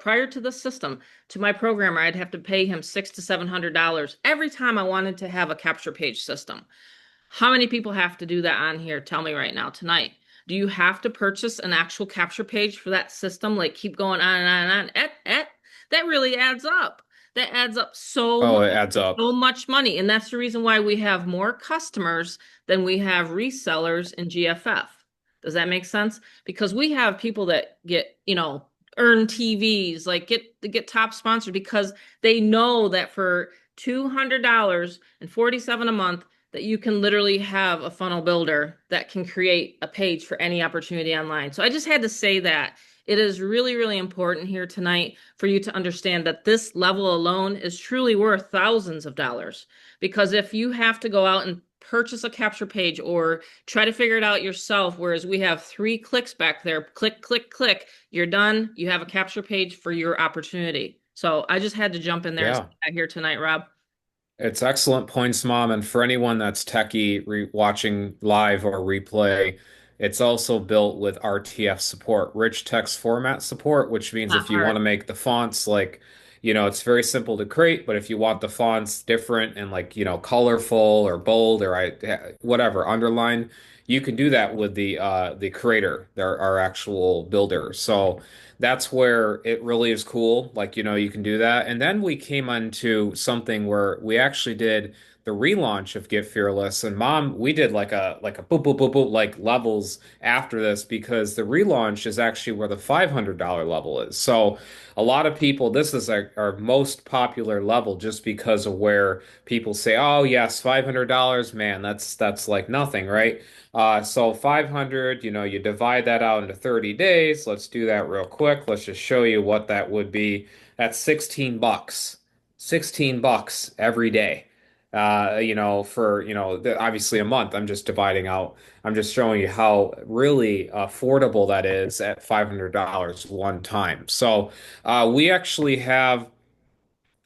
prior to the system to my programmer. I'd have to pay him $600 to $700 every time I wanted to have a capture page system. How many people have to do that on here? Tell me right now tonight. Do you have to purchase an actual capture page for that system? Like keep going on and on and on. That really adds up. That adds up Oh, it adds up. so much money. And that's the reason why we have more customers than we have resellers in GFF. Does that make sense? Because we have people that earn TVs, like get top sponsored because they know that for $200 and 47 a month, that you can literally have a funnel builder that can create a page for any opportunity online. So I just had to say that it is really, really important here tonight for you to understand that this level alone is truly worth thousands of dollars. Because if you have to go out and purchase a capture page or try to figure it out yourself, whereas we have 3 clicks back there, click, click, click, you're done. You have a capture page for your opportunity. So I just had to jump in there and say Yeah. that here tonight, Rob. It's excellent points, Mom. And for anyone that's techie watching live or replay, it's also built with RTF support, rich text format support, which means Not if you want hard. to make the fonts like, it's very simple to create, but if you want the fonts different and like, colorful or bold or whatever, underline, you can do that with the creator, our actual builder. So that's where it really is cool. Like, you can do that. And then we came onto something where we actually did the relaunch of Get Fearless. And Mom, we did like a boop boop boop boop like levels after this because the relaunch is actually where the $500 level is. So a lot of people, this is our most popular level just because of where people say, oh yes, $500, man, that's like nothing, right? So 500, you divide that out into 30 days. Let's do that real quick. Let's just show you what that would be. That's 16 bucks. 16 bucks every day. For, obviously a month. I'm just showing you how really affordable that is at $500 one time. So, we actually have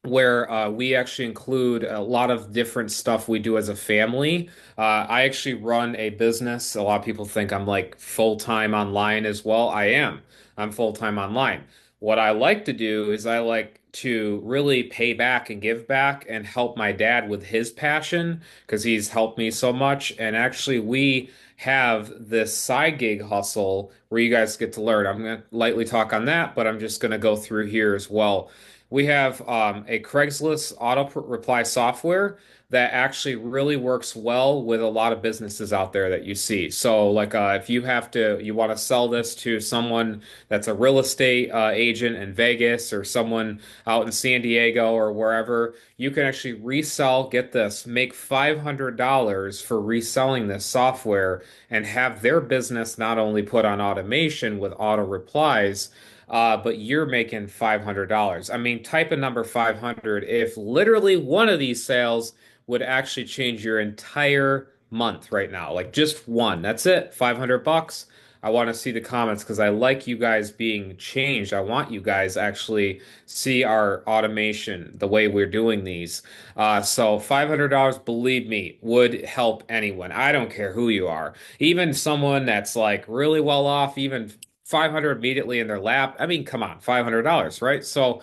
where we actually include a lot of different stuff we do as a family. I actually run a business. A lot of people think I'm like full-time online as well. I am. I'm full-time online. What I like to do is I like to really pay back and give back and help my dad with his passion because he's helped me so much. And actually, we have this side gig hustle where you guys get to learn. I'm going to lightly talk on that, but I'm just going to go through here as well. We have a Craigslist auto reply software that actually really works well with a lot of businesses out there that you see. So, like, if you want to sell this to someone that's a real estate agent in Vegas or someone out in San Diego or wherever, you can actually resell, get this, make $500 for reselling this software and have their business not only put on automation with auto replies, but you're making $500. I mean, type a number 500 if literally one of these sales would actually change your entire month right now. Like just one. That's it. 500 bucks. I want to see the comments because I like you guys being changed. I want you guys actually see our automation, the way we're doing these. So $500, believe me, would help anyone. I don't care who you are. Even someone that's like really well off, even 500 immediately in their lap. I mean, come on, $500, right? So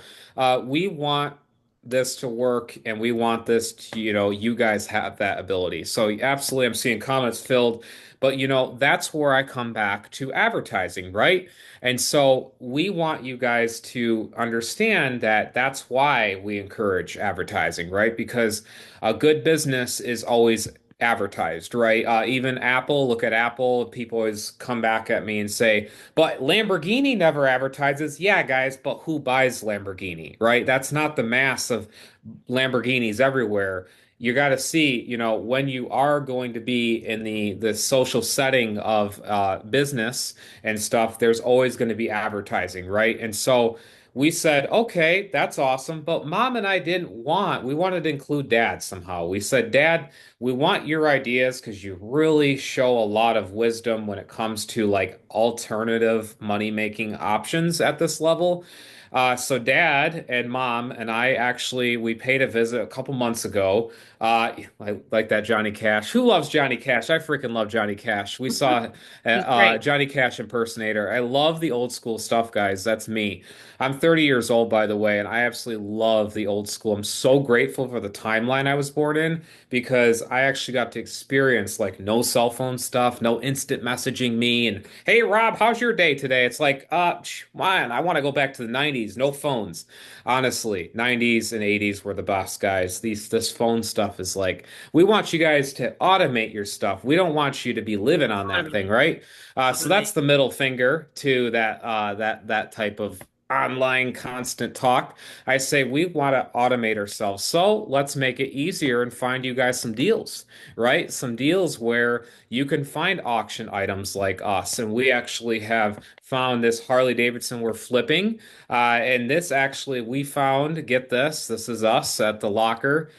we want this to work and we want this to, you guys have that ability. So absolutely, I'm seeing comments filled, but that's where I come back to advertising, right? And so we want you guys to understand that that's why we encourage advertising, right? Because a good business is always advertised, right? Even Apple, look at Apple. People always come back at me and say, but Lamborghini never advertises. Yeah, guys, but who buys Lamborghini, right? That's not the mass of Lamborghinis everywhere. You got to see, when you are going to be in the social setting of business and stuff, there's always going to be advertising, right? And so we said, okay, that's awesome. But mom and I we wanted to include dad somehow. We said, Dad, we want your ideas because you really show a lot of wisdom when it comes to like alternative money-making options at this level. So dad and mom and I actually we paid a visit a couple months ago. Like that Johnny Cash. Who loves Johnny Cash? I freaking love Johnny Cash. We saw He's great. Johnny Cash impersonator. I love the old school stuff, guys. That's me. I'm 30 years old, by the way, and I absolutely love the old school. I'm so grateful for the timeline I was born in because I actually got to experience like no cell phone stuff, no instant messaging me, and hey Rob, how's your day today? It's like, man, I want to go back to the 90s, no phones. Honestly, 90s and 80s were the best, guys. This phone stuff is like, we want you guys to automate your stuff. We don't want you to be living on that thing, Automate, right? So automate. that's the middle finger to that type of online constant talk. I say we want to automate ourselves. So let's make it easier and find you guys some deals, right? Some deals where you can find auction items like us. And we actually have found this Harley Davidson we're flipping. And this actually, we found, get this, this is us at the locker.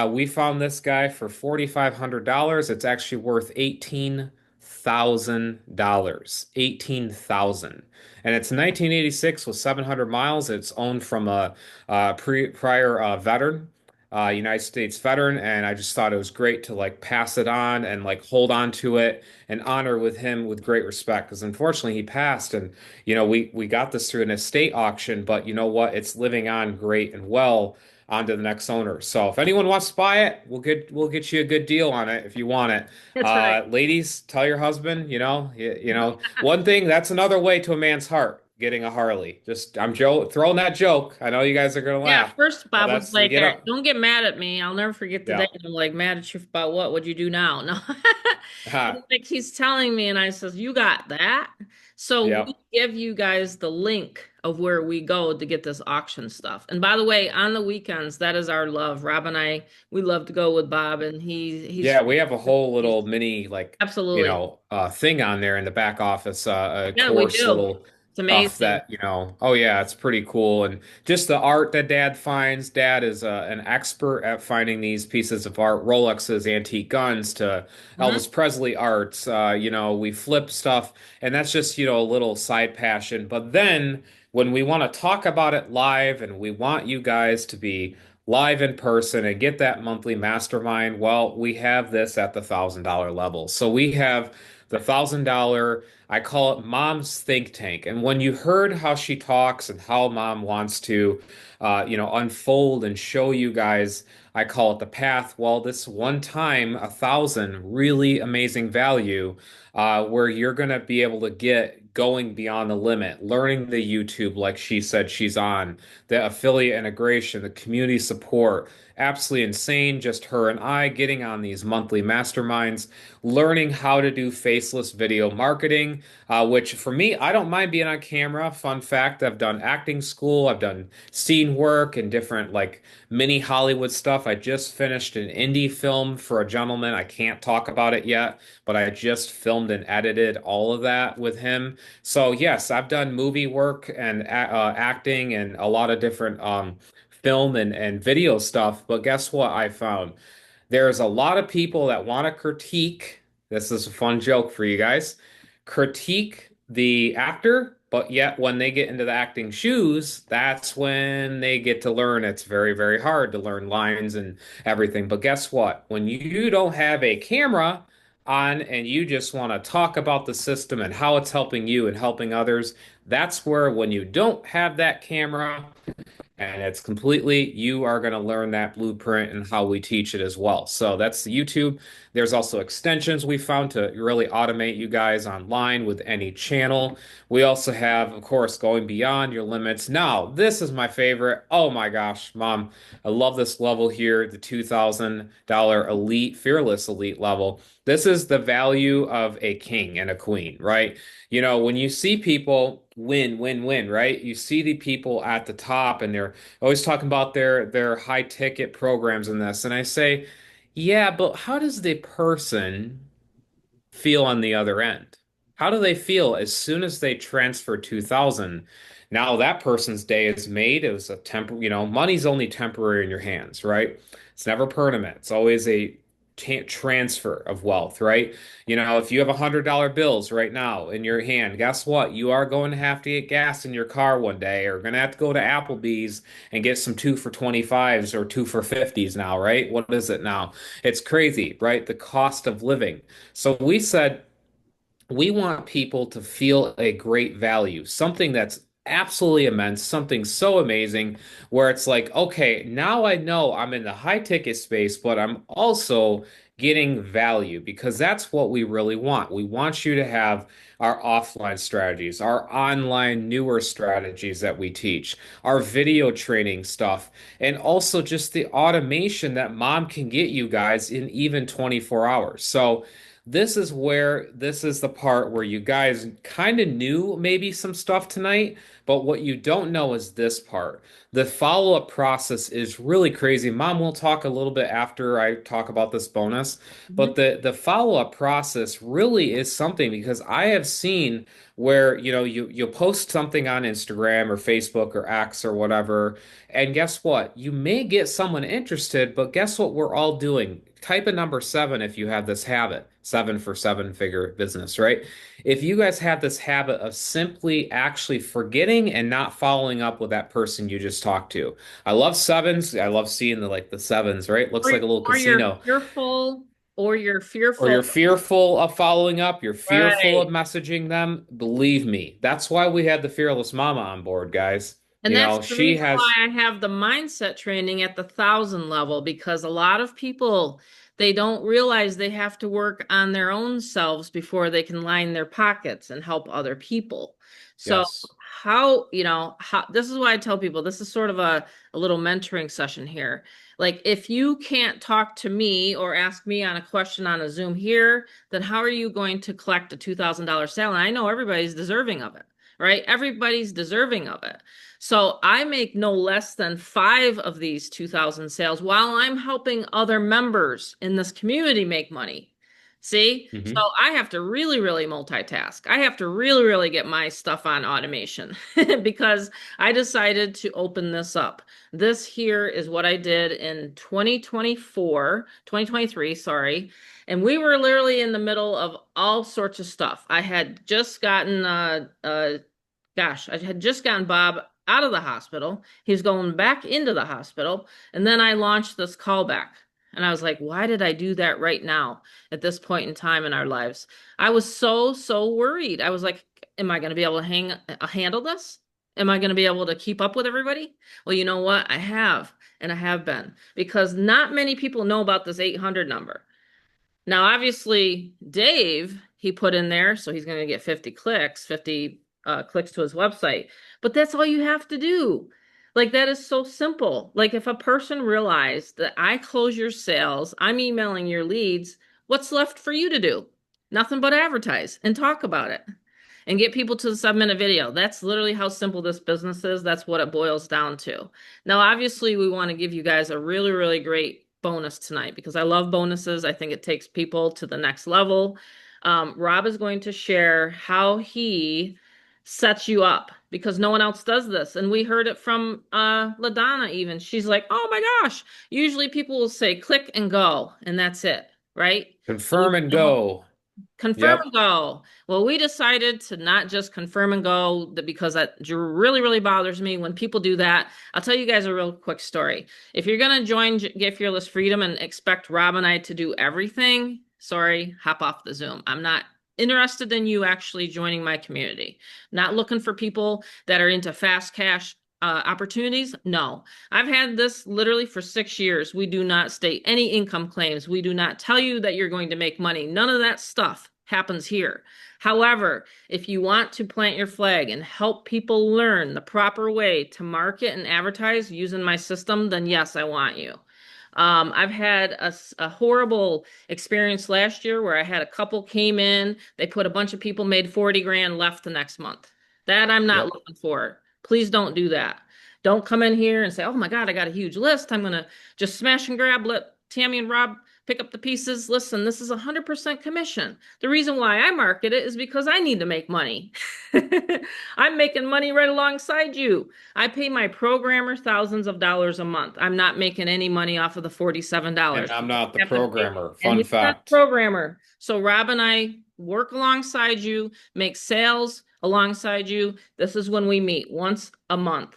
We found this guy for $4,500. It's actually worth $18,000. 18,000. And it's 1986 with 700 miles. It's owned from a prior veteran, United States veteran, and I just thought it was great to like pass it on and like hold on to it and honor with him with great respect. Because unfortunately he passed, and we got this through an estate auction, but you know what? It's living on great and well onto the next owner. So if anyone wants to buy it, we'll get you a good deal on it if you want it. That's right. Ladies, tell your husband, one thing, that's another way to a man's heart, getting a Harley. Just I'm throwing that joke. I know you guys are gonna Yeah, laugh, first but Bob was that's you like, get up. Don't get mad at me. I'll never forget the day." Yeah. And I'm like, mad at you about what? What'd you do now? No. And like he's telling me, and I says, you got that? So Yeah. we give you guys the link of where we go to get this auction stuff. And by the way, on the weekends, that is our love. Rob and I, we love to go with Bob, and he's Yeah, we have a whole little mini like, absolutely. thing on there in the back office, a Yeah, we course do. little It's stuff amazing. that, oh yeah, it's pretty cool. And just the art that Dad finds. Dad is an expert at finding these pieces of art, Rolexes, antique guns to Mhm. Elvis Presley arts. We flip stuff, and that's just, a little side passion. But then when we want to talk about it live and we want you guys to be live in person and get that monthly mastermind, well, we have this at the $1,000 level. So we have the $1,000, I call it Mom's think tank. And when you heard how she talks and how Mom wants to, unfold and show you guys, I call it the path. Well, this one time, 1,000, really amazing value, where you're going to be able to get going beyond the limit, learning the YouTube like she said she's on, the affiliate integration, the community support. Absolutely insane. Just her and I getting on these monthly masterminds, learning how to do faceless video marketing, which for me, I don't mind being on camera. Fun fact, I've done acting school, I've done scene work and different like mini Hollywood stuff. I just finished an indie film for a gentleman. I can't talk about it yet, but I just filmed and edited all of that with him. So yes, I've done movie work and acting and a lot of different film and video stuff. But guess what I found? There's a lot of people that want to critique. This is a fun joke for you guys. Critique the actor, but yet when they get into the acting shoes, that's when they get to learn. It's very, very hard to learn lines and everything. But guess what? When you don't have a camera on and you just want to talk about the system and how it's helping you and helping others, that's where when you don't have that camera, and it's completely, you are going to learn that blueprint and how we teach it as well. So that's the YouTube. There's also extensions we found to really automate you guys online with any channel. We also have, of course, going beyond your limits. Now, this is my favorite. Oh my gosh, Mom, I love this level here, the $2,000 elite, fearless elite level. This is the value of a king and a queen, right? You know, when you see people win, win, win, right? You see the people at the top and they're always talking about their high ticket programs and this. And I say, yeah, but how does the person feel on the other end? How do they feel as soon as they transfer 2,000? Now that person's day is made. It was a money's only temporary in your hands, right? It's never permanent. It's always a transfer of wealth, right? You know, if you have $100 bills right now in your hand, guess what? You are going to have to get gas in your car one day, or going to have to go to Applebee's and get some 2 for $25s or 2 for $50s now, right? What is it now? It's crazy, right? The cost of living. So we said we want people to feel a great value, something that's absolutely immense, something so amazing where it's like, okay, now I know I'm in the high ticket space, but I'm also getting value because that's what we really want. We want you to have our offline strategies, our online newer strategies that we teach, our video training stuff, and also just the automation that Mom can get you guys in even 24 hours. So this is the part where you guys kind of knew maybe some stuff tonight, but what you don't know is this part. The follow-up process is really crazy. Mom will talk a little bit after I talk about this bonus, but Mhm. the follow-up process really is something because I have seen where, you post something on Instagram or Facebook or X or whatever, and guess what? You may get someone interested, but guess what we're all doing? Type a number seven if you have this habit. Seven for seven-figure business, right? If you guys have this habit of simply actually forgetting and not following up with that person you just talked to. I love sevens. I love seeing the sevens, right? Looks Or, like a little or you're casino. fearful, or you're Or you're fearful. fearful of following up, you're fearful of Right. messaging them. Believe me, that's why we had the Fearless Mama on board, guys. And that's the She reason why has, I have the mindset training at the 1,000 level, because a lot of people, they don't realize they have to work on their own selves before they can line their pockets and help other people. So yes. how this is why I tell people this is sort of a little mentoring session here. Like if you can't talk to me or ask me on a question on a Zoom here, then how are you going to collect a $2,000 salary? I know everybody's deserving of it, right? Everybody's deserving of it. So I make no less than five of these 2,000 sales while I'm helping other members in this community make money. See? So Hmm. I have to really, really multitask. I have to really, really get my stuff on automation because I decided to open this up. This here is what I did in 2023, sorry. And we were literally in the middle of all sorts of stuff. I had just gotten I had just gotten Bob out of the hospital. He's going back into the hospital. And then I launched this callback. And I was like, why did I do that right now at this point in time in our lives? I was so worried. I was like, am I going to be able to handle this? Am I going to be able to keep up with everybody? Well, you know what? I have, and I have been, because not many people know about this 800 number. Now, obviously, Dave, he put in there, so he's going to get 50 clicks, 50 clicks to his website. But that's all you have to do. Like, that is so simple. Like, if a person realized that I close your sales, I'm emailing your leads, what's left for you to do? Nothing but advertise and talk about it and get people to the 7 minute video. That's literally how simple this business is. That's what it boils down to. Now, obviously, we want to give you guys a really great bonus tonight because I love bonuses. I think it takes people to the next level. Rob is going to share how he sets you up because no one else does this. And we heard it from LaDonna even. She's like, oh my gosh, usually people will say click and go, and that's it, right? So we Confirm and go. confirm Yep. and go. Well, we decided to not just confirm and go because that really bothers me when people do that. I'll tell you guys a real quick story. If you're going to join Get Fearless Freedom and expect Rob and I to do everything, sorry, hop off the Zoom. I'm not interested in you actually joining my community. Not looking for people that are into fast cash opportunities. No, I've had this literally for 6 years. We do not state any income claims. We do not tell you that you're going to make money. None of that stuff happens here. However, if you want to plant your flag and help people learn the proper way to market and advertise using my system, then yes, I want you. I've had a horrible experience last year where I had a couple came in, they put a bunch of people, made 40 grand, left the next month. That I'm not Yep. looking for. Please don't do that. Don't come in here and say, oh my God, I got a huge list. I'm going to just smash and grab, let Tammy and Rob pick up the pieces. Listen, this is 100% commission. The reason why I market it is because I need to make money. I'm making money right alongside you. I pay my programmer thousands of dollars a month. I'm not making any money off of the And $47. I'm not the Have to pay, programmer. and Fun he's not a fact. programmer. So Rob and I work alongside you, make sales alongside you. This is when we meet once a month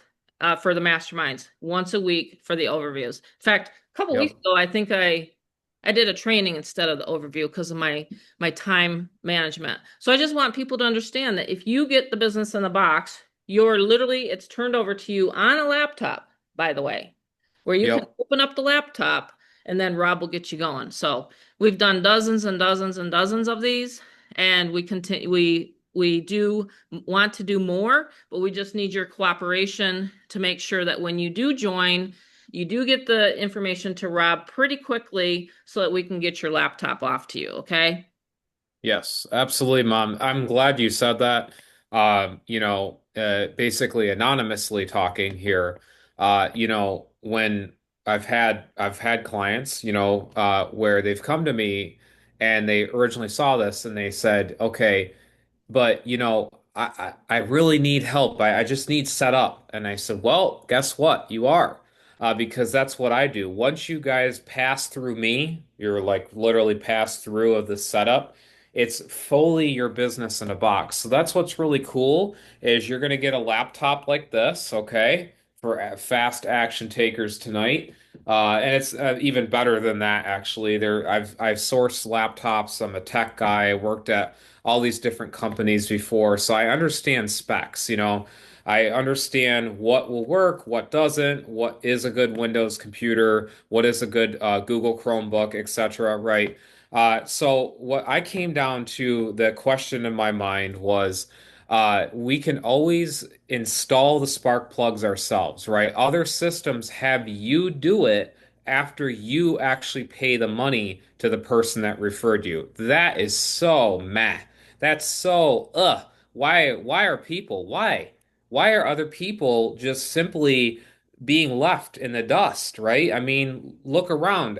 for the masterminds, once a week for the overviews. In fact, a couple weeks Yep. ago, I think I did a training instead of the overview because of my time management. So I just want people to understand that if you get the business in the box, you're literally it's turned over to you on a laptop, by the way, where you can Yep. open up the laptop and then Rob will get you going. So we've done dozens and dozens and dozens of these, and we do want to do more, but we just need your cooperation to make sure that when you do join, you do get the information to Rob pretty quickly so that we can get your laptop off to you, okay? Yes, absolutely, Mom. I'm glad you said that. Basically anonymously talking here. When I've had clients, where they've come to me and they originally saw this and they said, okay, but I really need help. I just need set up. And I said, well, guess what? You are. Because that's what I do. Once you guys pass through me, you're like literally pass through of the setup. It's fully your business in a box. So that's what's really cool is you're going to get a laptop like this, okay, for fast action takers tonight. And it's even better than that, actually. I've sourced laptops. I'm a tech guy. I worked at all these different companies before, so I understand specs, I understand what will work, what doesn't, what is a good Windows computer, what is a good Google Chromebook, etc., right? So what I came down to, the question in my mind was, we can always install the spark plugs ourselves, right? Other systems have you do it after you actually pay the money to the person that referred you. That is so meh. That's so why are people why are other people just simply being left in the dust, right? I mean, look around,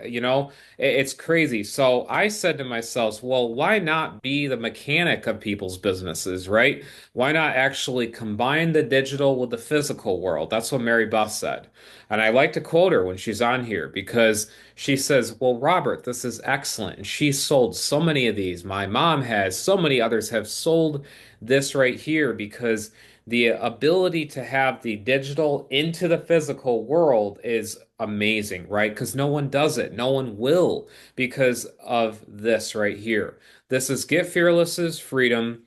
it's crazy. So I said to myself, well, why not be the mechanic of people's businesses, right? Why not actually combine the digital with the physical world? That's what Mary Beth said. And I like to quote her when she's on here because she says, well, Robert, this is excellent. And she sold so many of these. My mom has, so many others have sold this right here because the ability to have the digital into the physical world is amazing, right? Because no one does it. No one will because of this right here. This is Get Fearless Freedom's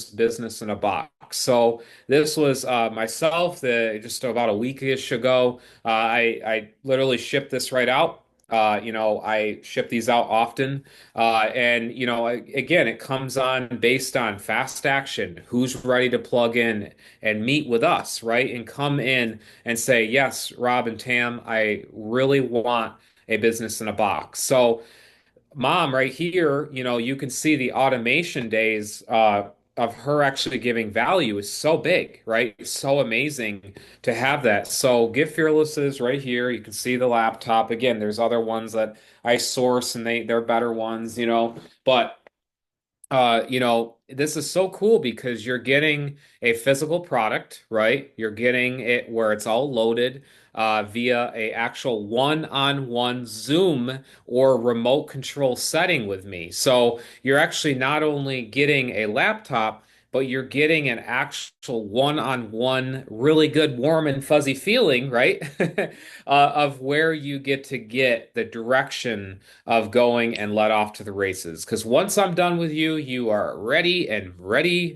business in a box. So this was myself just about a weekish ago. I literally shipped this right out. I ship these out often. Again, it comes on based on fast action. Who's ready to plug in and meet with us, right? And come in and say, yes, Rob and Tam, I really want a business in a box. So mom right here, you can see the automation days of her actually giving value is so big, right? It's so amazing to have that. So Get Fearless is right here. You can see the laptop. Again, there's other ones that I source and they're better ones, but this is so cool because you're getting a physical product, right? You're getting it where it's all loaded via a actual one-on-one Zoom or remote control setting with me. So you're actually not only getting a laptop, but you're getting an actual one-on-one, really good, warm and fuzzy feeling, right? Of where you get to get the direction of going and let off to the races. Because once I'm done with you, you are ready,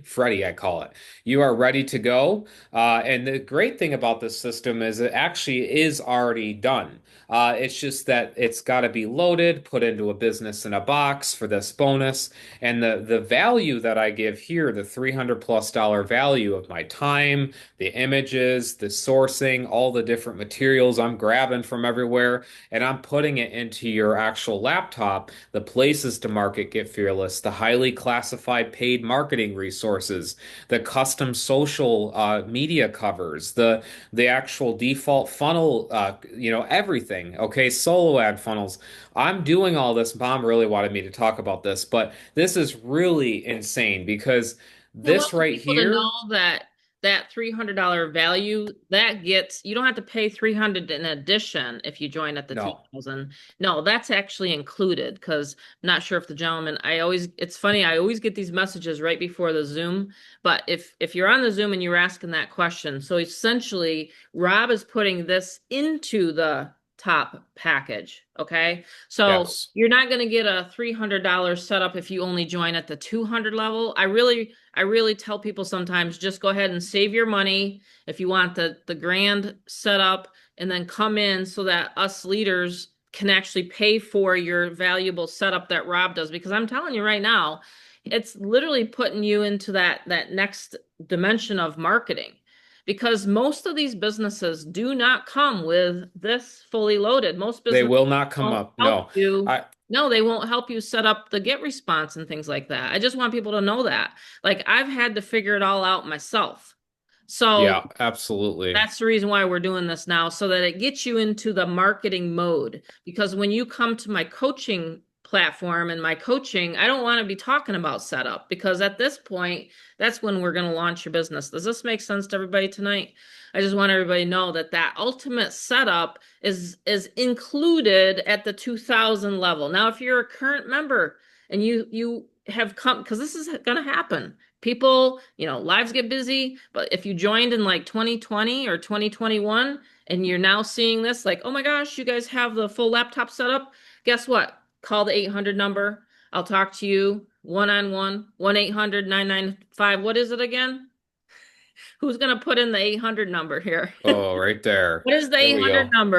Freddy, I call it. You are ready to go. And the great thing about this system is it actually is already done. It's just that it's got to be loaded, put into a business in a box for this bonus. And the value that I give here, the $300+ value of my time, the images, the sourcing, all the different materials I'm grabbing from everywhere, and I'm putting it into your actual laptop, the places to market Get Fearless, the highly classified paid marketing resources, the custom social media covers, the actual default funnel, everything. Okay, solo ad funnels. I'm doing all this. Mom really wanted me to talk about this, but this is really insane because I want this right people to know here, that that $300 value that gets you don't have to pay 300 in addition if you join at the no. 2000. No, that's actually included because I'm not sure if the gentleman it's funny, I always get these messages right before the Zoom, but if you're on the Zoom and you're asking that question, so essentially Rob is putting this into the top package, okay? So Yes. you're not going to get a $300 setup if you only join at the 200 level. I really tell people sometimes just go ahead and save your money if you want the grand setup and then come in so that us leaders can actually pay for your valuable setup that Rob does because I'm telling you right now, it's literally putting you into that next dimension of marketing because most of these businesses do not come with this fully loaded. Most They businesses will not come won't up. help No. you. I No, they won't help you set up the get response and things like that. I just want people to know that. Like I've had to figure it all out myself. So Yeah, absolutely. that's the reason why we're doing this now, so that it gets you into the marketing mode. Because when you come to my coaching platform and my coaching, I don't want to be talking about setup because at this point, that's when we're going to launch your business. Does this make sense to everybody tonight? I just want everybody to know that that ultimate setup is included at the 2000 level. Now, if you're a current member and you have come, because this is going to happen. People, lives get busy, but if you joined in like 2020 or 2021 and you're now seeing this, like, oh my gosh, you guys have the full laptop setup, guess what? Call the 800 number. I'll talk to you one-on-one, 1-800-995. What is it again? Who's going to put in the 800 number here? Oh, right there. What is the There we 800 go. number?